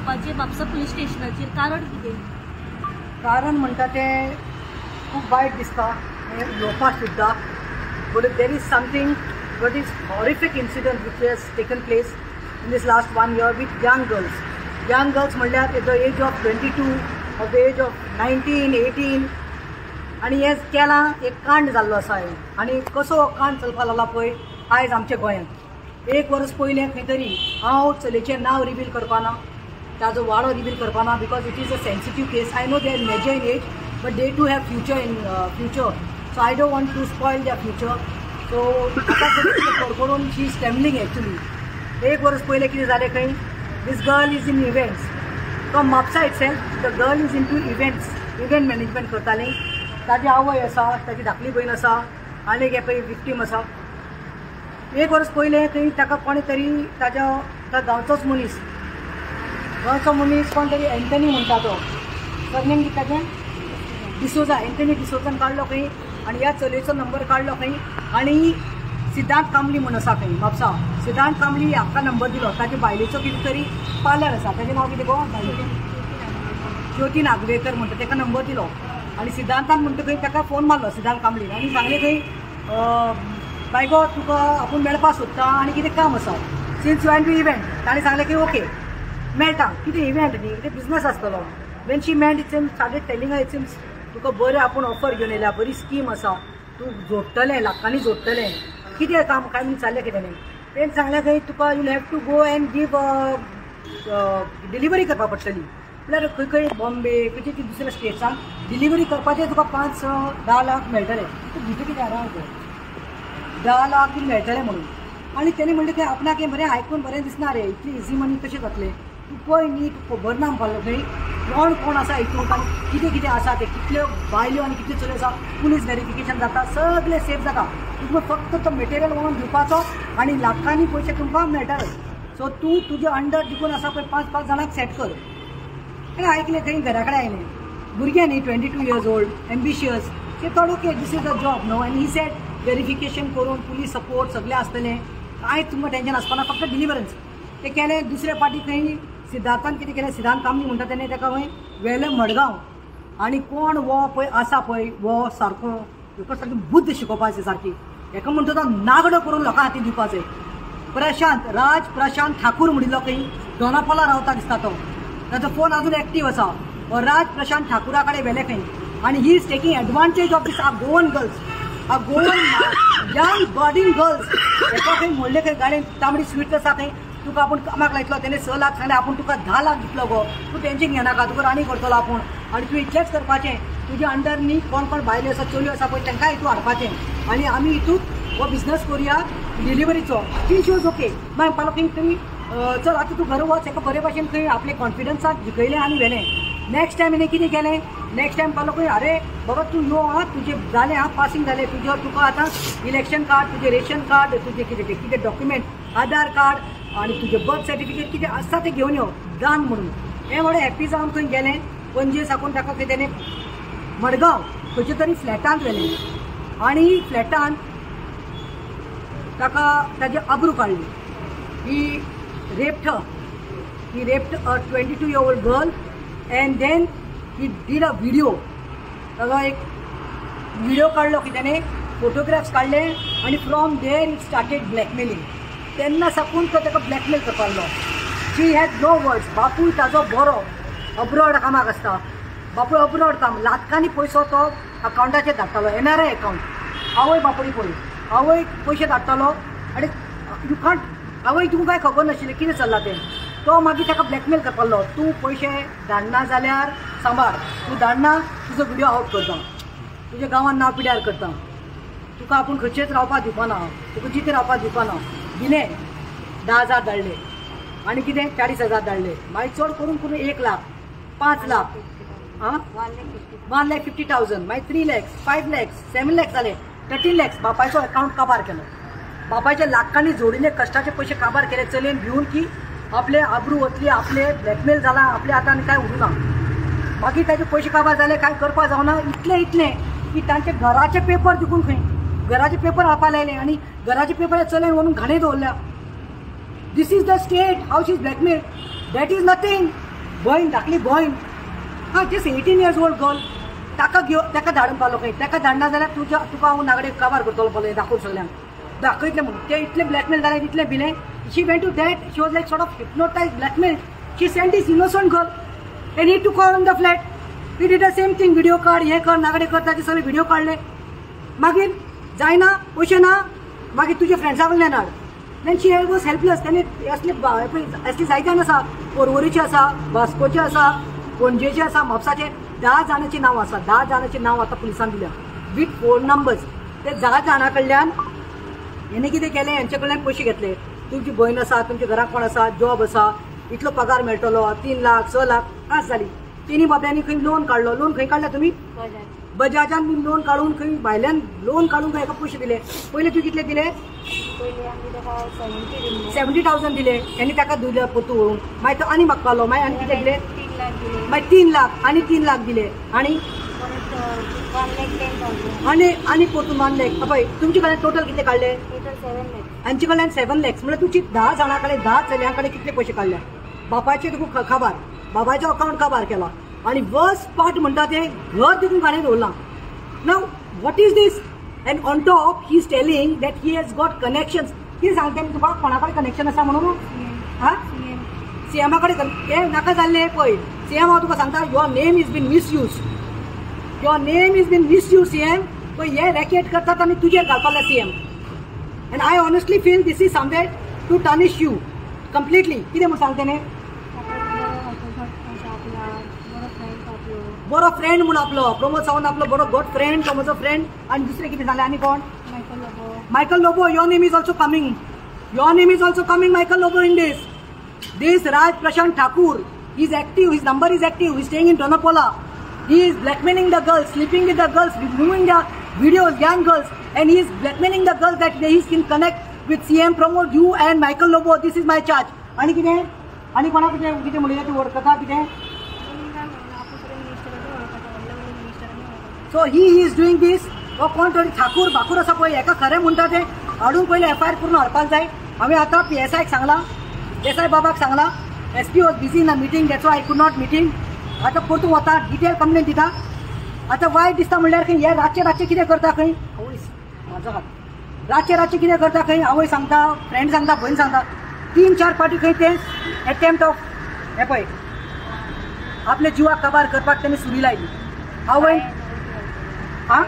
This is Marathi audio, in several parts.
येवपाचें म्हापसा पुलीस स्टेशनाचेर कारण कितें? कारण म्हणटा तें खूब वायट दिसता येवपाक सुद्दां. But there is something what is horrific incident which has taken place in this last 1 year with young girls. Young girls म्हणल्यार at the age of 22 or the age of 19, 18 आणि हे केला एक कांड जाल्लो आसा. आनी कसो कांड चलपा लागला पळय आयज आमच्या गोंयांत. 1 वर्स पयलें खंय तरी हांव चलयेचें नांव रिवील करपाना, ताजो वाडो रिवील करपाना because it is a sensitive case. I know they are major in age but they too have future in future, so I don't want to spoil their future. So करून शी इज ट्रॅव्हलिंग एक्चुली. 1 वर्स पयलें कितें जालें खंय, this girl is in events from Mapusa itself. The girl is into events, event management करतालीं. ताजी आवय आसा, ताजी धाकली भयण आसा, आनी एक पळय विक्टीम आसा. 1 वर्स पयलें खंय ताका कोणी तरी ताज्या गांवचोच मनीस कोण तरी एंटनी म्हणटा तो, सरनेम कितें ताजें डिसोजा, एंटनी डिसोजान काडलो खंय आनी ह्या चलयेचो नंबर काडलो खंय आनी सिद्धांत कांबली म्हूण आसा खंय म्हापसा. सिद्धांत कांबली हाका नंबर दिलो. ताजे बायलेचो कितें तरी पार्लर आसा, ताजें नांव कितें गो, ज्योती नागवेकर म्हणटा, ताका नंबर दिलो आनी सिद्धांतान म्हणटा खंय ताका फोन मारलो सिद्धांत कांबलीन आनी सांगलें खंय बाय गो तुका आपूण मेळपा सोदता आनी कितें काम आसा since you want to event. ताणें सांगलें की ओके मेळटा. कितें इव्हेंट न्ही, कितें बिजनस आसतलो. When she met it seems started telling her it seems तुका बरें आपूण ऑफर घेवन येयल्या, बरी स्कीम आसा, तूं जोडटलें, लाखांनी जोडटलें. कितें काम काय म्हणून चाललें कितें न्ही. तेणें सांगलें खंय तुका you have to go and give delivery करपा पडटली. म्हळ्यार खंय खंय बॉम्बे खंयच्या दुसऱ्या स्टेट्सान डिलिव्हरी करपाचें तुका 5-10 लाख मेळटले. तूं भितर कितें आराम कर, 10 लाख बीन मेळटलें म्हणून. आनी तेणें म्हणलें की आपणाक हें बरें आयकून बरें दिसना रे, इतली इजी मनी कशें जातलें. तूं पळय न्ही, तूं खबर ना म्हणपाक खंय कोण आसा हितूंक आनी कितें कितें आसा तें, कितल्यो बायल्यो आनी कितल्यो चलयो आसा, पुलीस व्हेरिफिकेशन जाता, सगळें सेफ जाता. तुमकां फक्त तो मटेरियल व्हरून दिवपाचो आनी लाखांनी पयशे तुमकां मेळटले. सो तूं तुजे अंडर जिकून आसा पळय 5-5 जाणांक सेट कर. आनी आयकलें खंय घरा कडेन आयलें. भुरगें न्ही 22 years old, एम्बिशियस. ते थोडं okay this is a job न्हू आनी ही सेट व्हेरिफिकेशन करून पुलीस सपोर्ट सगळें आसतलें, कांयच तुमकां टेन्शन आसपाना, फक्त डिलिव्हरन्स. तें केलें. दुसरे फावटी खंय सिद्धांतान कितें केलें, सिद्धांत कांबली म्हणटा तेणें ताका खंय व्हेलें मडगांव. आनी कोण वो पळय आसा पळय वो सारको हेका सारकी बुद्ध शिकोवपाची सारकी. हेका म्हणटा तो नागडो करून लोकां हातीन दिवपाचें. राज प्रशांत ठाकूर म्हणिल्लो खंय दोनापावला रावता दिसता तो, ताजो फोन अजून एक्टीव आसा. हो राज प्रशांत ठाकुरा कडेन व्हेलें खंय आनी he is taking advantage of this Goan girls, Goan young budding girls. हेका खंय म्हणलें खंय गाडयेन तांबडी स्वीट आसा खंय तुका आपूण कामाक लायतलो. तेणें 6 लाख सांगलें, आपूण तुका 10 लाख दितलो गो, तूं टेन्शन घेनाका, तुका राणी करतलो आपूण. आनी तूं इतलेंच करपाचें, तुजे अंडर न्ही कोण कोण बायल्यो आसा चलयो आसा पळय तांकां हितून हाडपाचें आनी आमी हितून हो बिजनस करुया डिलिव्हरीचो. ती शोज ओके. मागीर म्हणपाक खंय तरी चल आतां तूं घरा वच. हेका बरे भशेन खंय आपले कॉन्फिडन्साक जिखयलें आनी व्हेलें. नेक्स्ट टायम हेणें कितें केलें, नेक्स्ट टायम पालो खंय अरे बाबा तूं यो आं, तुजें जालें आं, पासींग जालें तुजें, तुका आतां इलेक्शन कार्ड, तुजें रेशन कार्ड, तुजें कितें डॉक्युमेंट, आधार कार्ड आनी तुजें बर्थ सर्टिफिकेट कितें आसता तें घेवन यो दान म्हणून. हें व्हडे हॅप्पी जावन खंय गेलें. पणजे साकून ताका खंय तेणें मडगांव खंयच्या तरी फ्लॅटांत व्हेलें आनी फ्लॅटांत ताका ताजे आबरू काडली. ही raped a 22 year old girl and then he did a video. ताजो एक व्हिडिओ काडलो की त्याने फोटोग्राफ्स काडले आनी from there it started blackmailing. तेन्ना साकून तो ताका ब्लॅकमेल करपाक लागलो. शी हॅड नो वर्ड्स. बापूय ताजो बरो अब्रॉड कामाक आसता, बापूय अब्रॉड काम, लाखांनी पयसो तो अकावंटाचेर धाडटालो, NRI अकावंट. आवय बापूय पळय, आवय पयशे धाडटालो आनी यू कांट, आवय तुका कांय खबर नाशिल्लें कितें चल्लां तें. तो मागीर ताका ब्लॅकमेल करपाक लागलो. तूं पयशे धाडना जाल्यार सांबाळ, तूं धाडना तुजो व्हिडिओ आवट करता, तुज्या गांवांत नांव पिड्यार करता, तुका आपूण खंयचेच रावपाक दिवपाना, तुका जिथे रावपाक दिवपाना. दिलें 10,000 धाडले आनी कितें 40,000 धाडले. मागीर चड करून 1 लाख, 5 लाख, 1,50,000, मागीर 3 lakhs, 5 lakhs, 7 lakhs जाले, 13 lakhs. बापायचो अकावंट काबार केलो. बापायचे लाखांनी जोडिल्ले कश्टाचे पयशे काबार केले चलयेन भिवन की आपले आबरू वतली, आपले ब्लॅकमेल जाला, आपले आतां आनी कांय उरूना. मागीर ताजे पयशे काबार जाले, कांय करपाक जावना. इतलें की तांचे घराचे पेपर दिकून खंय घराचे पेपर हाडपाक लायले आनी घराचे पेपर चलयेन व्हरून घाणे दवरल्या. This is the state how she is blackmail. That is nothing. भयण धाकली भयण हां जस्ट 18 years old गर्ल ताका ताका धाडून पावलो खंय ताका धाडना जाल्यार तुका हांव नागडे काबार करतलो पळय दाखोवन सगळ्यांक दाखयतले म्हणून ते इतले ब्लॅकमेल जाले इतले भिले she went to that she was like sort of hypnotise blackmail she sent this innocent girl and he too call on the flat he did the same thing video काढ हे कर नागडे कर ताचे सगळे व्हिडिओ काढले मागीर जायना पयशे ना मागीर तुजे फ्रेंड्सा कडल्यान हाड देन शी वॉज हेल्पलेस तेणी असली जायत्यान आसा पोरवोरीचे आसा वास्कोचे आसा पणजेचे आसा म्हापसाचे 10 जाणांची नांव आसा 10 जाणांची नांव आतां पुलिसान दिल्या विथ फोन नंबर्स ते 10 जाणां कडल्यान हेणे कितें केलें हेंचे कडल्यान पयशे घेतले तुमची भयण आसा तुमच्या घराक कोण आसा जॉब आसा इतलो पगार मेळटलो 3 लाख 6 लाख आस जाली तिनी बाबड्यांनी खंय लोन काडलो लोन खंय काडला तुमी बजाजान बी लोन काडून खंय भायल्यान लोन काडून खंय पयशे दिले पयले तूं कितले दिले 70,000 दिले हेणी ताका दिले पोतू व्हरून मागीर तो आनी म्हाका मागीर आनी कितें दिले मागीर 3 लाख आनी 3 लाख दिले आनी आनी पोतून 1 लाख पळय तुमचे कडल्यान टोटल कितले काडले हांचे कडल्यान 7 lakhs म्हणजे तुमची 10 जाणां कडेन 10 चलयां कडेन कितले पयशे काडले बापाचे तुका खबर बाबाचो अकाउंट काबार केला आणि वर्स्ट पार्ट म्हणटा ते घर देखून काडून दवरला नाव what is this and on top he is telling that he has got connections कितें सांगता तुका कोणा कडेन कनेक्शन आसा म्हणून हा सीएमा कडेन हे नाका जाल्ले पळय सीएम हांव तुका सांगता your name is been misuse CM पळय हे रॅकेट करतात आनी तुजेर घालपाक CM and I honestly feel this is somewhere to tarnish you completely कितें म्हूण सांगता तेणे बरो फ्रेंड म्हणून आपलो प्रमोद सावंत आपलो बरो गॉड फ्रेंड प्रमोदचो फ्रेंड आणि दुसरे कितें जालें आनी कोण Michael Lobo your name is also coming Michael Lobo in this Raj Prashant Thakur he is active his number is active he staying in Donapaula he is blackmailing the girls sleeping with the girls removing the videos young girls and he is blackmailing the girls that he can connect with CM Pramod you and Michael Lobo this is my charge आणि कितें आणि कोणा कितें म्हणलें तूं वळखता कितें सो ही इज डुईंग दीस हो कोण तरी ठाकूर बाकूर आसा पळय हेका खरें म्हणटा तें हाडून पयलें FIR करून हाडपाक जाय हांवें आतां PSIक सांगलां देसाय बाबाक सांगलां SP was busy in a meeting that's why I could not meeting आता परतून वता डिटेल कंप्लेन दिता आता वायट दिसता म्हणल्यार खंय हे रातचे कितें करता खंय आवय म्हाजो हात रातचे कितें करता खंय आवय सांगता फ्रेंड सांगता भयण सांगता 3-4 फावटी खंय ते एटेम्प्ट ऑफ हे पळय आपल्या जिवाक काबार करपाक तेणी सुरी लायली आवय आं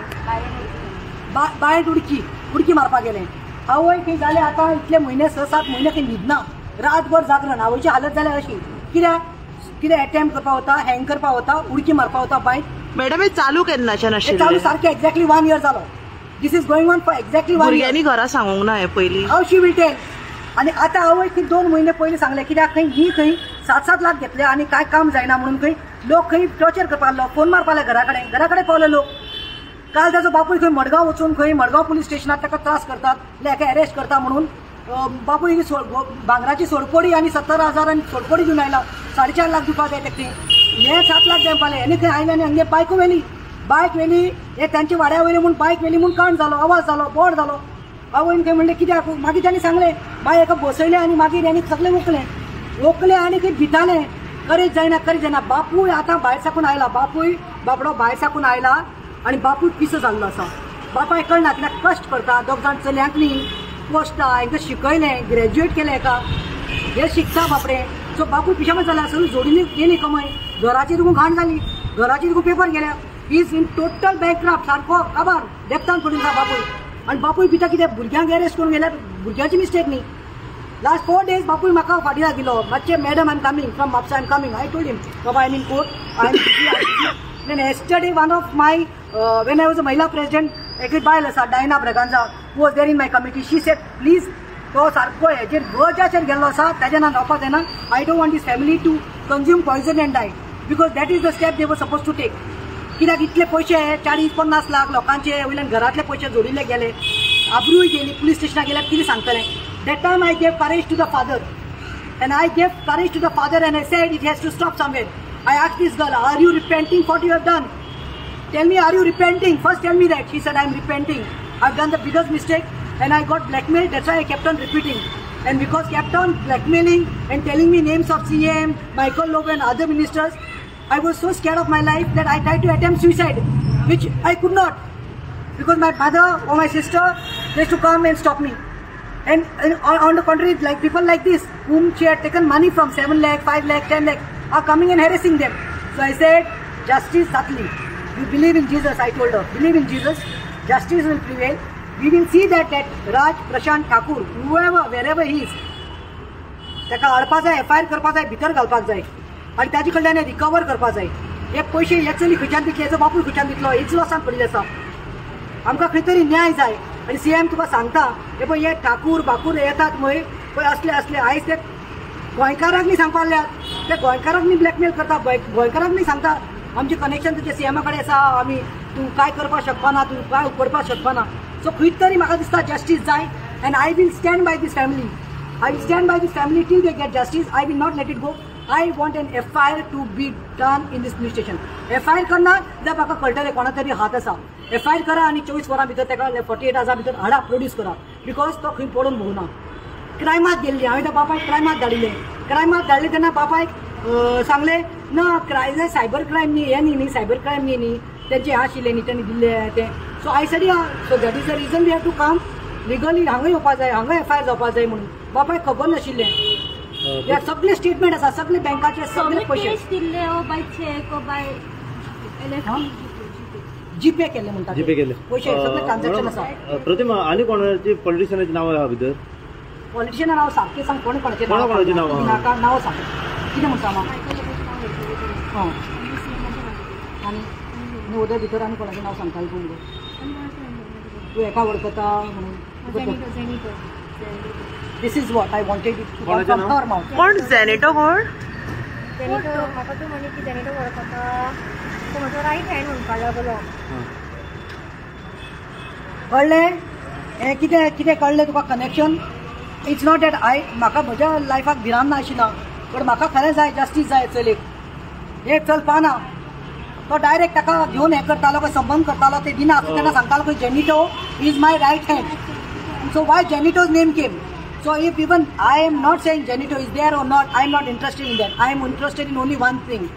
बायट उडकी मारपाक गेलें आवय खंय जालें आतां इतले म्हयने 6-7 म्हयने खंय न्हिदना रातभर जागरण आवयची हालत जाल्या अशी कितें अटेम्प्ट करपा होता हँग करपा होता उडकी मारपा होता बायक मॅडम हे चालू केन्नाच्यान आशिल्लें चालू सारकें एक्झॅक्टली 1 year जालो this is going on for exactly 1 year भुरग्यांनी घरा सांगूंक ना हे पयलीं हाव शी विल टेल आनी आतां आवय खंय 2 महिने पयलीं सांगलें कित्याक खंय ही खंय 7-7 लाख घेतले आनी कांय काम जायना म्हणून खंय लोक खंय टॉर्चर करपाक लागलो फोन मारपाक लागले घरा कडेन पावले लोक काल ताजो बापूय खंय मडगांव वचून खंय मडगांव पुलीस स्टेशनार ताका त्रास करतात हाका अरेस्ट करता म्हणून बापूय भांगराची सोडपोडी आनी 70,000 आनी सोडपोडी दिवन आयला 4.5 लाख दिवपाक जाय तेका हे 7 लाख जाय पाले हेणी खंय आयले आनी हांगे बायक वेली हे तांचे वाड्या वयले म्हूण बायक वेली म्हूण काण जालो आवाज जालो बोड जालो आवयन खंय म्हणलें कित्याक मागीर तांणी सांगलें बाय हेका बसयलें आनी मागीर हेणी सगळें ओकलें आनी खंय भितालें करीत जायना बापूय आतां भायर साकून आयला बापडो भायर साकून आयला आनी बापूय पिसो जाल्लो आसा बापाय कळना कित्याक कश्ट करता 2 जाण चलयांक न्ही पोस्टा हांकां शिकयलें ग्रॅज्युएट केलें हेका हे शिकता बापडे सो बापूय पिशामत जाला सगळी जोडिल्ली गेली कमाय घराची देखून घाण जाली घराची देखून पेपर गेल्या इज इन टोटल बँकक्रप्ट सारको काबार डेप्तान पडून आसा बापूय आनी बापूय भिता कितें भुरग्यांक अरेस्ट करून गेल्यार भुरग्यांची मिस्टेक न्ही लास्ट 4 days बापूय म्हाका फाटीं दिलो मातशें madam I am coming from Mapusa I am coming I told him बाबा I am in court I am then yesterday one of my when I was a Mahila president एक बायल आसा Diana Braganza who was there in my committee she said please तो सारको हेजेर वजाचेर गेल्लो आसा ताजें नांव जावपाक जायना I don't want this family to consume poison and die because that is the step they were supposed to take कित्याक इतले पयशे 40-50 लाख लोकांचे वयल्यान घरातले पयशे जोडिल्ले गेले आबरूय गेली पुलीस स्टेशनाक गेल्यार कितें सांगतलें that time I gave courage to the father and I gave courage to the father and I said it has to stop somewhere I asked this girl, are you repenting for what you have done? Tell me, are you repenting? First tell me that. She said, I am repenting. I have done the biggest mistake and I got blackmailed. That's why I kept on repeating. and because kept on blackmailing and telling me names of CM, Michael Lowe and other ministers, I was so scared of my life that I tried to attempt suicide, which I could not, because my mother or my sister used to come and stop me. And on the contrary, like people like this, whom she had taken money from 7 lakh, 5 lakh, 10 lakh, are coming and harassing them. So I said, justice Satli. You believe in Jesus, I told her. Believe in Jesus, justice will prevail. We will see that Raj Prashant Thakur, whoever, wherever he is, ताका हाडपाक जाय, FIR करपाक जाय, भितर घालपाक जाय आनी ताजे कडल्यान रिकवर करपाक जाय. हे पयशे एक्चुअली खंयच्यान दितले, हेजो बापूय खंयच्यान दितलो, हेच लॉसान पडिल्ले आसा. आमकां खंय तरी न्याय जाय. आनी CM तुका सांगता, हे पळय हे ठाकूर बाकूर येतात मय पळय असले आयज ते गोंयकारांक न्ही सांगपाक लागल्यात, ते गोंयकारांक न्ही ब्लॅकमेल करता, गोंयकारांक न्ही सांगता आमचे कनेक्शन तुजे CM कडेन आसा, आमी तूं काय करपाक शकपा ना, तूं काय करपाक शकपा ना. सो खंय तरी म्हाका दिसता जस्टीस जाय, and I will stand by this family. I will stand by this family till they get justice. I will not let it go. I want an FIR to be done in this police station. FIR करना जर म्हाका कळटलें कोणा तरी हात आसा. FIR करा आनी 24 वरां भितर ताका 48 आवर्सा भितर हाडा प्रोड्यूस करा, बिकॉज तो खंय पडून भोवना. क्रायमाक गेल्ली, हांवें त्या बापायक क्रायमाक धाडिल्लें. क्रायमाक धाडले तेन्ना बापायक सांगले ना क्रायम सायबर क्रायम न्ही, हे न्ही सायबर क्रायम न्ही, तेंचे आशिल्ले न्ही, तेणी दिल्ले ते. So I said yeah, so that is the reason we have to come legally, हांगा येवपा जाय, हांगा FIR जावपा जाय म्हणून. बापायक खबर नाशिल्लें. ह्या सगळे स्टेटमेंट आसा, सगळे बँकाचे सगळे पयशे दिल्ले बाय चेक बाय जीपे केले म्हणटात, जीपे केले पयशे सगळे ट्रान्झॅक्शन आसा. प्रतिमा आनी कोणाची पॉलिटिशियनाची नांवां आहा भितर? पॉलिटिशियन नांव सारकें सांग, कोणाचे कोणाची नांवां आहा? नांव सांग कितें म्हणटा हांव. हां आनी उदय भितर आनी कोणाचें नांव सांगतालें तूं मुगो? तूं एका वळखता म्हणून. This is what I wanted it to come from her mouth. कोण झेनेटो कोण? जेनिटो म्हाका तूं म्हणी की जेनिटो वळखता, तो म्हजो रायट हँड म्हणपाक लागलो. कळ्ळें हें कितें कितें कळ्ळें तुका कनेक्शन? इट्स नॉट दॅट म्हाका म्हज्या लायफाक भिरांत ना आशिल्ला, पण म्हाका खरें जाय जस्टीस जाय चलेक. हे चलपाना, तो डायरेक्ट ताका घेवन हें करतालो पळय, संबंध करतालो, ते दिना आसता तेन्ना सांगतालो पळय Jenito is my right hand. So why Jenito's name came? So if even I am not saying Janito is there or not, I am not interested in that. I am interested in only one thing.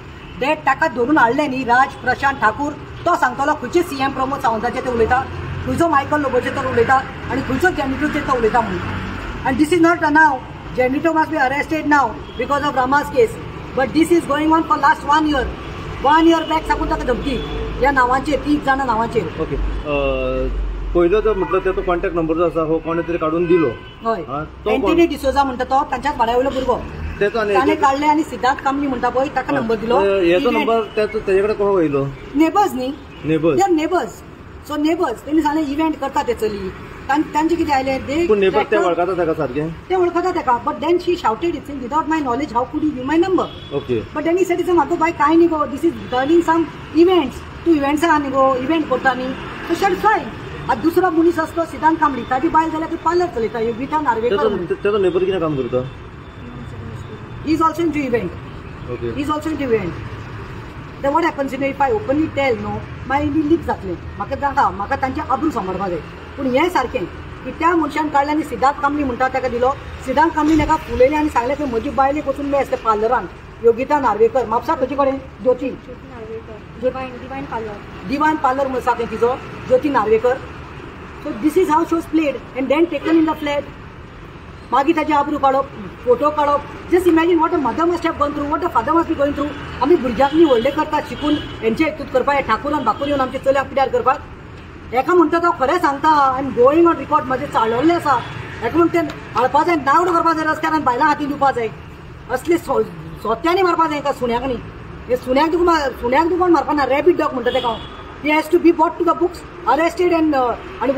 That ताका धरून हाडले न्ही राज प्रशांत ठाकूर, तो सांगतालो खंयचे CM प्रमोद सावंताचे ते उलयता, खंयचो मायकल लोबोचे तर उलयता आनी खंयचो जेनिटोचे तो उलयता म्हणून. आनी this is not now. Jenito must be arrested now because of Rama's case, but this is going on for last 1 year. 1 year back साकून ताका धमकी ह्या नांवांचेर, 30 जाणां नांवांचेर. ओके, पयलो जो म्हटलो तो कॉन्टॅक्ट नंबर जो आसा हो कोणे तरी काढून दिलो. हय, एंटनी डिसोजा म्हणटा तो, तांच्याच भाड्यावयलो भुरगो, ताणें काडले आनी सिद्धार्थ कामली म्हणटा पळय ताका नंबर दिलो. हेचो नंबर तेजे कडेन कसो वयलो? नेबर्स न्ही, नेबर्स, दे नेबर्स. सो नेबर्स तेणी सांगलें इव्हेंट करता ते चली, तांचे कितें आयलें ते नेबर ते वळखता ताका सारकें, ते वळखता ताका. But then she shouted it's without my knowledge how could you give my number. Okay, but then he said it's म्हाका बाय काय न्ही गो, this is regarding some events, तूं इव्हेंट्स आहा न्ही गो, इव्हेंट करता न्ही, सो शट फायन. आज दुसरो मनीस आसलो सिद्धांत कांबळी, ताजी बायल जाल्यार ती पार्लर चलयता, योगिता नार्वेकर. तेजो नेबर कितें काम करता? He is also into event. Okay, he is also into event. then what happens if I openly tell no, my lip जातलें, म्हाका जाता, म्हाका तांचे आबरू सांबाळपाक जाय. पूण हें सारकें की त्या मनशान काडलें आनी सिद्धार्थ कांबळी म्हणटा ताका दिलो. सिद्धार्थ कांबळीन एका फुलयलें आनी सांगलें की म्हजी बायलेक वचून मेळ आसता पार्लरान, योगिता नार्वेकर, म्हापसा खंयचे कडेन? Jyoti divine parlour, divine parlour म्हणून आसा तें तिजो, Jyoti Narvekar. So this is how shows played and then taken in the flat. मागीर ताचे आबरू काडप, फोटो काडप. Just imagine what a mother must have gone through, what a father must be going through. आमी भुरग्यांक न्ही व्हडले करतात शिकून, हेंचे हितून करपाक, ठाकूरान बाकूर येवन आमचे चल्याक पिड्यार करपाक. हेका म्हणटा तो खरें सांगता, आनी गोईंग ऑन रिकॉर्ड म्हजें चाळवल्लें आसा. हेका म्हण तें हाडपा जाय, नावड करपा जाय रस्त्यार आनी बायलां हातीन दिवपा जाय. असले सोत्यांनी मारपा जाय एका सुण्याक न्ही. हे सुण्याक तुका कोण मारपा ना, रॅबीट डॉग म्हणटा तेका. he has to be brought to the books, arrested and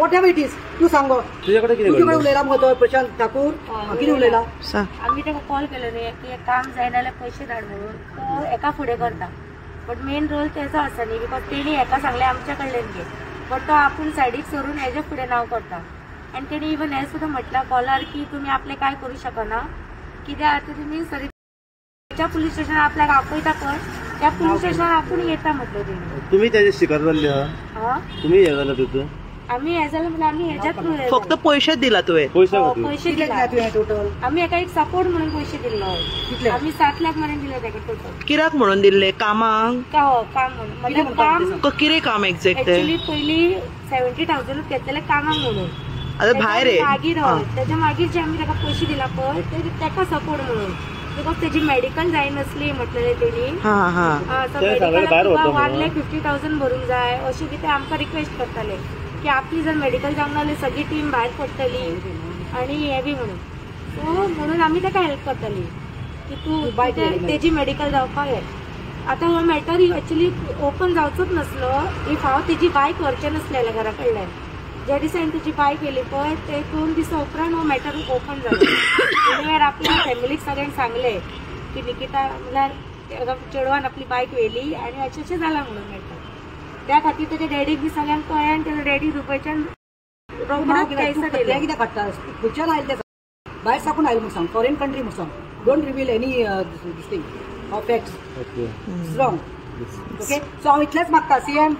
whatever it is. तू सांग तुझ्याकडे किती उलयला मग प्रशांत ठाकूर किती उलयला? आम्ही ताका कॉल केलो न्ही की एक काम जाय जाल्यार पयशे धाड म्हणून, तो एका फुडें करता. बट मेन रोल तेजो आसा न्ही, बिकॉज तेणी एका सांगलें आमच्या कडल्यान घे, बट तो आपूण सायडीक सरून हेजे फुडें नांव करता. आनी तेणी इवन हें सुद्दां म्हटलां कॉलार की तुमी आपलें काय करूं शकना, कित्याक आतां तुमी सरीच्या पुलीस स्टेशनार आपल्याक आपयता पळय, त्या पुलीस स्टेशनार आपूण येता म्हटलें तेणी. तुम्ही त्याचे शिकार जाल्ले आहा? तुम्ही हे जाल्या तिथं आम्ही हें जालें म्हणल्यार आमी हेज्या थ्रू फक्त पैसे दिला तुवें पैसे खातीर पैसे कितले दिला तुवें टोटल आमी एका एक सपोर्ट म्हणून पैसे दिल्लो कितले? आमी 7 लाख म्हणून दिले तेका टोटल कित्याक म्हणून दिल्ले कामांक काम म्हणून म्हणजे कितें म्हणटा काम ते कितें काम एक्झॅक्ट ते ऍक्च्युली पयली 70,000 घेतलेले कामाक म्हणून आतां भायर तेच्या मागीर आहे तेच्या मागीर जे आमी तेका पयशे दिला पळय तेका सपोर्ट म्हणून बिकॉज तेजी मेडिकल जाय नसली म्हटलेले तेणी हा हा ते सांगलेले भायर वरता म्हणून. 1,50,000 भरूंक जाय अशें कितें आमकां रिक्वेस्ट करताले की आपली जर मेडिकल जावंक नासली सगळी टीम भायर पडटली आनी हें बी म्हणून सो म्हणून आमी तेका हेल्प करताली की तूं तेजी मेडिकल जावपाक हे आतां हो मॅटर एक्चुली ओपन जावचोच नसलो इफ हांव तेजी बायक व्हरचें नसलें घरा कडल्यान ज्या दिसांनी तुजी बायक येयली पळय ते 2 दिसा उपरांत हो मॅटर ओपन जालो वेळार आपल्या फॅमिलीक सगळ्यांक सांगलें की निकिता म्हणल्यार चेडवान आपली बायक व्हेली आनी अशें जालां म्हणून मॅटर त्या खातीर तेच्या डॅडीक बी सगळ्यांक कळ्ळें आनी तेजो डॅडी दुबयच्यान रोखडोच केस ते दिले कितें काडटा खंयच्यान आयले ते भायर साकून आयले म्हूण सांग फॉरेन कंट्री म्हूण सांग don't reveal any this thing of facts okay wrong okay so हांव इतलेंच मागता सीएम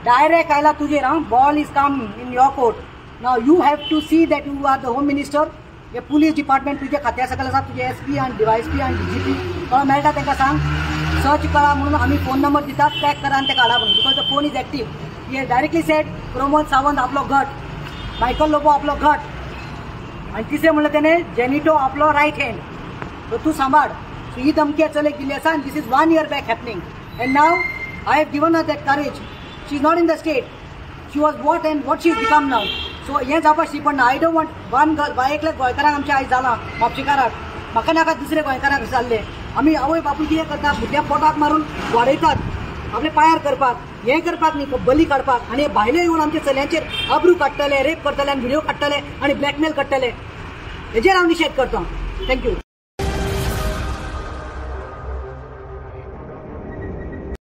डायरेक्ट आयला तुजेर ball is come in your court now you have to see that you are the home minister हे पुलीस डिपार्टमेंट तुजे खात्या सकयल आसा तुजे SP आनी DYSP आनी DGP कोण मेळटा तांकां सांग सर्च करा म्हणून आमी फोन नंबर दितात ट्रॅक करा आनी ते काडा म्हणून because the phone is active हे डायरेक्टली सेट प्रमोद सावंत आपलो गट मायकल लोबो आपलो गट आनी तिसरें म्हणलें तेणें जेनिटो आपलो रायट हँड सो तूं सांबाळ सो ही धमकी चलयेक दिल्ली आसा आनी this is 1 year back happening and now I have given her that courage. She is not in the state. She was what and what she has become now. So हें जावपाक शी पण I don't want one girl एकल्याच गोंयकारांक आमच्या आयज जाला म्हापशेकाराक म्हाका नाका दुसरे गोंयकाराक जाल्ले आमी आवय बापूय कितें करता भुरग्याक पोटाक मारून वाडयतात आपले पायार करपाक हें करपाक न्ही बली काडपाक आनी भायले येवन आमच्या चलयांचेर अब्रू काडटले रेप करतले आनी व्हिडिओ काडटले आनी ब्लॅकमेल करतले हेजेर हांव निशेध करता थँक्यू